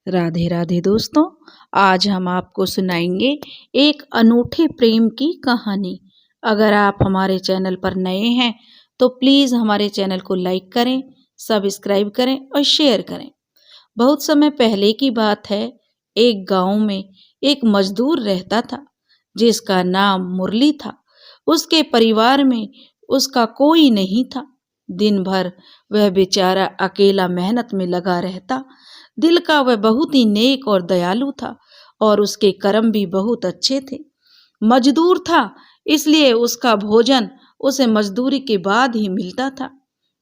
राधे राधे दोस्तों, आज हम आपको सुनाएंगे एक अनूठे प्रेम की कहानी। अगर आप हमारे चैनल पर नए हैं तो प्लीज़ हमारे चैनल को लाइक करें, सब्सक्राइब करें और शेयर करें। बहुत समय पहले की बात है, एक गांव में एक मजदूर रहता था जिसका नाम मुरली था। उसके परिवार में उसका कोई नहीं था। दिन भर वह बेचारा अकेला मेहनत में लगा रहता। दिल का वह बहुत ही नेक और दयालु था और उसके कर्म भी बहुत अच्छे थे। मजदूर था, इसलिए उसका भोजन उसे मजदूरी के बाद ही मिलता था।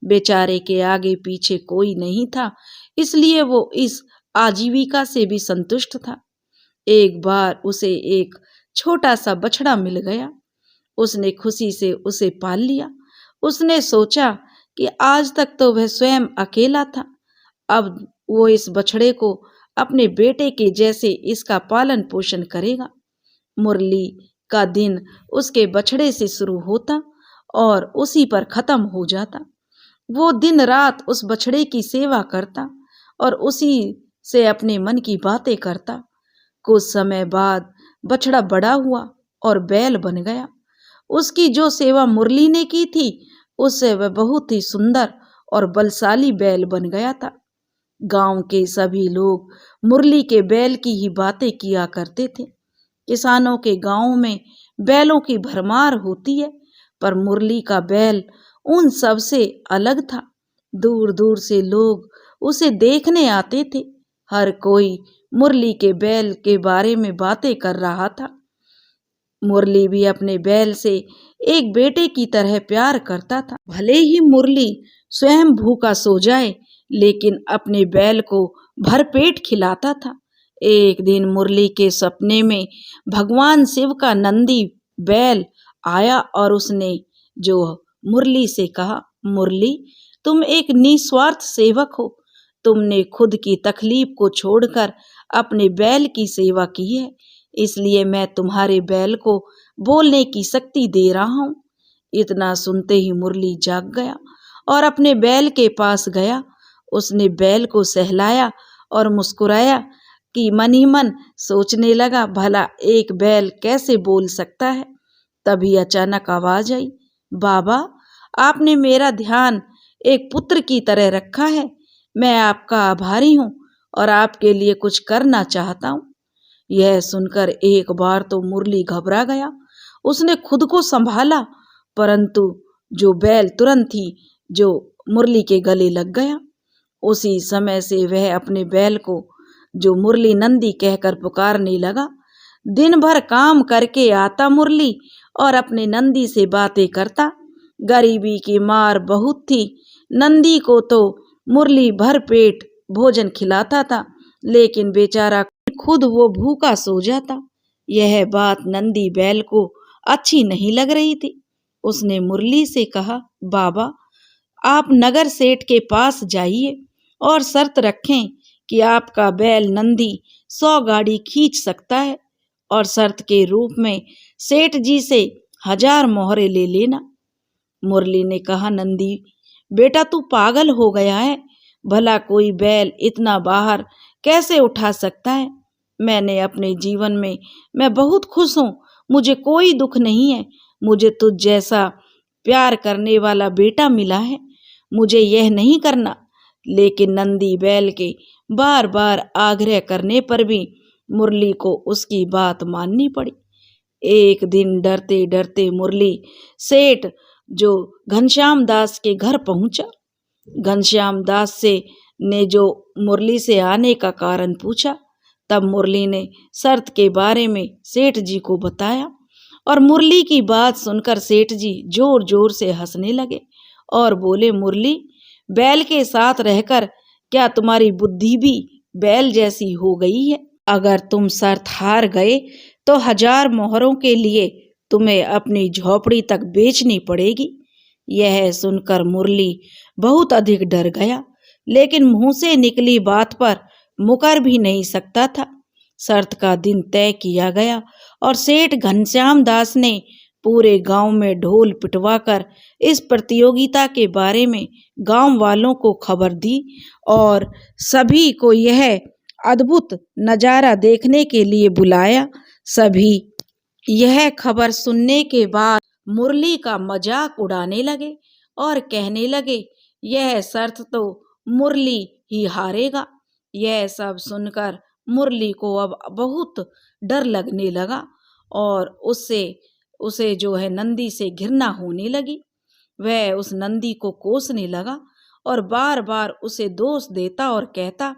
बेचारे के आगे पीछे कोई नहीं था, इसलिए वो इस आजीविका से भी संतुष्ट था। एक बार उसे एक छोटा सा बछड़ा मिल गया। उसने खुशी से उसे पाल लिया। उसने सोचा कि आज तक तो वह स्वयं अकेला था, अब वो इस बछड़े को अपने बेटे के जैसे इसका पालन पोषण करेगा। मुरली का दिन उसके बछड़े से शुरू होता और उसी पर खत्म हो जाता। वो दिन रात उस बछड़े की सेवा करता और उसी से अपने मन की बातें करता। कुछ समय बाद बछड़ा बड़ा हुआ और बैल बन गया। उसकी जो सेवा मुरली ने की थी, उससे वह बहुत ही सुंदर और बलशाली बैल बन गया था। गांव के सभी लोग मुरली के बैल की ही बातें किया करते थे। किसानों के गांव में बैलों की भरमार होती है, पर मुरली का बैल उन सब से अलग था। दूर दूर से लोग उसे देखने आते थे। हर कोई मुरली के बैल के बारे में बातें कर रहा था। मुरली भी अपने बैल से एक बेटे की तरह प्यार करता था। भले ही मुरली स्वयं भूखा सो जाए, लेकिन अपने बैल को भरपेट खिलाता था। एक दिन मुरली के सपने में भगवान शिव का नंदी बैल आया और उसने जो मुरली से कहा, मुरली, तुम एक निस्वार्थ सेवक हो। तुमने खुद की तकलीफ को छोड़कर अपने बैल की सेवा की है, इसलिए मैं तुम्हारे बैल को बोलने की शक्ति दे रहा हूँ। इतना सुनते ही मुरली जाग गया और अपने बैल के पास गया। उसने बैल को सहलाया और मुस्कुराया कि मन ही मन सोचने लगा, भला एक बैल कैसे बोल सकता है। तभी अचानक आवाज आई, बाबा, आपने मेरा ध्यान एक पुत्र की तरह रखा है। मैं आपका आभारी हूँ और आपके लिए कुछ करना चाहता हूँ। यह सुनकर एक बार तो मुरली घबरा गया। उसने खुद को संभाला, परंतु जो बैल तुरंत ही जो मुरली के गले लग गया। उसी समय से वह अपने बैल को जो मुरली नंदी कहकर पुकारने लगा। दिन भर काम करके आता मुरली और अपने नंदी से बातें करता। गरीबी की मार बहुत थी। नंदी को तो मुरली भर पेट भोजन खिलाता था, लेकिन बेचारा खुद वो भूखा सो जाता। यह बात नंदी बैल को अच्छी नहीं लग रही थी। उसने मुरली से कहा, बाबा, आप नगर सेठ के पास जाइए और शर्त रखें कि आपका बैल नंदी 100 गाड़ी खींच सकता है, और शर्त के रूप में सेठ जी से 1000 मोहरे ले लेना। मुरली ने कहा, नंदी बेटा, तू पागल हो गया है। भला कोई बैल इतना बाहर कैसे उठा सकता है। मैंने अपने जीवन में मैं बहुत खुश हूँ, मुझे कोई दुख नहीं है। मुझे तुझ जैसा प्यार करने वाला बेटा मिला है। मुझे यह नहीं करना। लेकिन नंदी बैल के बार बार आग्रह करने पर भी मुरली को उसकी बात माननी पड़ी। एक दिन डरते डरते मुरली सेठ जो घनश्याम दास के घर पहुंचा। घनश्याम दास से ने जो मुरली से आने का कारण पूछा, तब मुरली ने शर्त के बारे में सेठ जी को बताया और मुरली की बात सुनकर सेठ जी जोर जोर से हंसने लगे और बोले, मुरली, बैल के साथ रहकर क्या तुम्हारी बुद्धि भी बैल जैसी हो गई है। अगर तुम शर्त हार गए तो 1000 मोहरों के लिए तुम्हें अपनी झोपड़ी तक बेचनी पड़ेगी। यह सुनकर मुरली बहुत अधिक डर गया, लेकिन मुंह से निकली बात पर मुकर भी नहीं सकता था। शर्त का दिन तय किया गया और सेठ घनश्याम दास ने पूरे गांव में ढोल पिटवाकर इस प्रतियोगिता के बारे में गांव वालों को खबर दी और सभी को यह अद्भुत नज़ारा देखने के लिए बुलाया। सभी यह खबर सुनने के बाद मुरली का मजाक उड़ाने लगे और कहने लगे, यह शर्त तो मुरली ही हारेगा। यह सब सुनकर मुरली को अब बहुत डर लगने लगा और उसे जो है नंदी से घृणा होने लगी। वह उस नंदी को कोसने लगा और बार बार उसे दोष देता और कहता,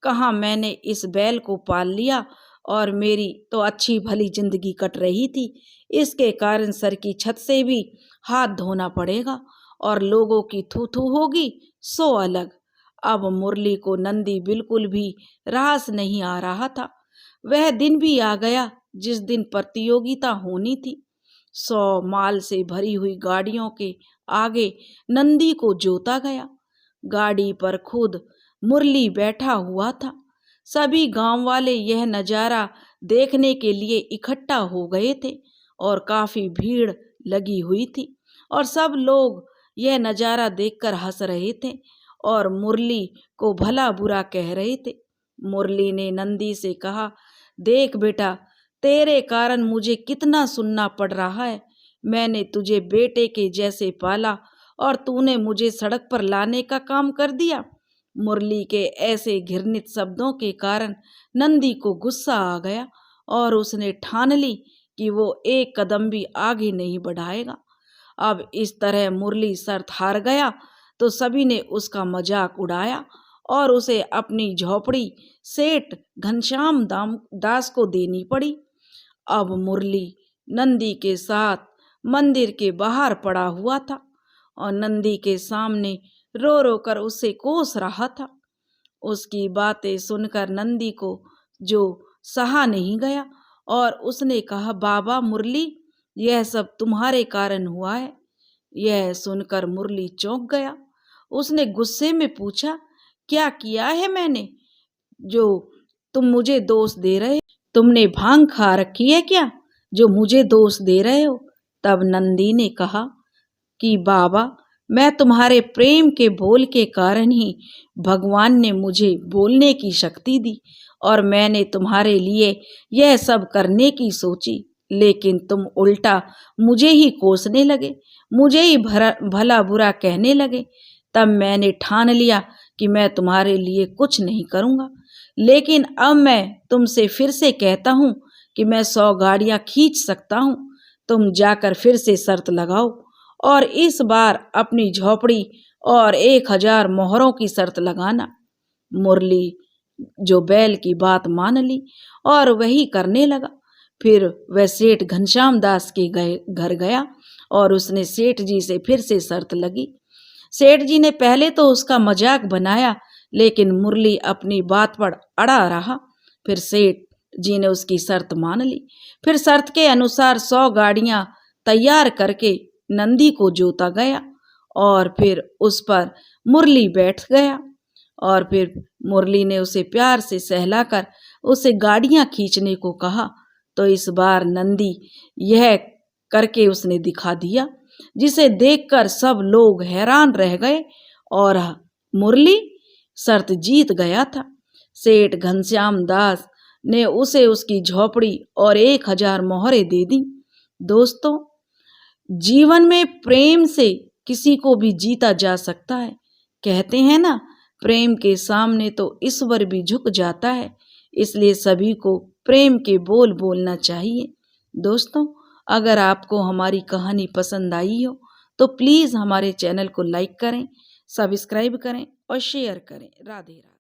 कहाँ मैंने इस बैल को पाल लिया और मेरी तो अच्छी भली जिंदगी कट रही थी, इसके कारण सर की छत से भी हाथ धोना पड़ेगा और लोगों की थू थू होगी सो अलग। अब मुरली को नंदी बिल्कुल भी रास नहीं आ रहा था। वह दिन भी आ गया जिस दिन प्रतियोगिता होनी थी। 100 माल से भरी हुई गाड़ियों के आगे नंदी को जोता गया। गाड़ी पर खुद मुरली बैठा हुआ था। सभी गांव वाले यह नज़ारा देखने के लिए इकट्ठा हो गए थे और काफी भीड़ लगी हुई थी और सब लोग यह नज़ारा देखकर हंस रहे थे और मुरली को भला बुरा कह रहे थे। मुरली ने नंदी से कहा, देख बेटा, तेरे कारण मुझे कितना सुनना पड़ रहा है। मैंने तुझे बेटे के जैसे पाला और तूने मुझे सड़क पर लाने का काम कर दिया। मुरली के ऐसे घृणित शब्दों के कारण नंदी को गुस्सा आ गया और उसने ठान ली कि वो एक कदम भी आगे नहीं बढ़ाएगा। अब इस तरह मुरली शर्त हार गया तो सभी ने उसका मजाक उड़ाया और उसे अपनी झोपड़ी सेठ घनश्याम दास को देनी पड़ी। अब मुरली नंदी के साथ मंदिर के बाहर पड़ा हुआ था और नंदी के सामने रो रो कर उसे कोस रहा था। उसकी बातें सुनकर नंदी को जो सहा नहीं गया और उसने कहा, बाबा मुरली, यह सब तुम्हारे कारण हुआ है। यह सुनकर मुरली चौंक गया। उसने गुस्से में पूछा, क्या किया है मैंने जो तुम मुझे दोष दे रहे हो? तुमने भांग खा रखी है क्या जो मुझे दोष दे रहे हो? तब नंदी ने कहा कि बाबा, मैं तुम्हारे प्रेम के बोल के कारण ही भगवान ने मुझे बोलने की शक्ति दी और मैंने तुम्हारे लिए यह सब करने की सोची, लेकिन तुम उल्टा मुझे ही कोसने लगे, मुझे ही भला बुरा कहने लगे। तब मैंने ठान लिया कि मैं तुम्हारे लिए कुछ नहीं करूँगा। लेकिन अब मैं तुमसे फिर से कहता हूँ कि मैं 100 गाड़ियाँ खींच सकता हूँ। तुम जाकर फिर से शर्त लगाओ और इस बार अपनी झोपड़ी और 1000 मोहरों की शर्त लगाना। मुरली जो बैल की बात मान ली और वही करने लगा। फिर वह सेठ घनश्याम दास के घर गया और उसने सेठ जी से फिर से शर्त लगी। सेठ जी ने पहले तो उसका मजाक बनाया, लेकिन मुरली अपनी बात पर अड़ा रहा। फिर सेठ जी ने उसकी शर्त मान ली। फिर शर्त के अनुसार 100 गाड़ियां तैयार करके नंदी को जोता गया और फिर उस पर मुरली बैठ गया और फिर मुरली ने उसे प्यार से सहलाकर उसे गाड़ियां खींचने को कहा। तो इस बार नंदी यह करके उसने दिखा दिया, जिसे देखकर सब लोग हैरान रह गए और मुरली शर्त जीत गया था। सेठ घनश्याम दास ने उसे उसकी झोपड़ी और 1000 मोहरें दे दी। दोस्तों, जीवन में प्रेम से किसी को भी जीता जा सकता है। कहते हैं ना, प्रेम के सामने तो ईश्वर भी झुक जाता है। इसलिए सभी को प्रेम के बोल बोलना चाहिए। दोस्तों, अगर आपको हमारी कहानी पसंद आई हो तो प्लीज़ हमारे चैनल को लाइक करें, सब्सक्राइब करें और शेयर करें। राधे राधे।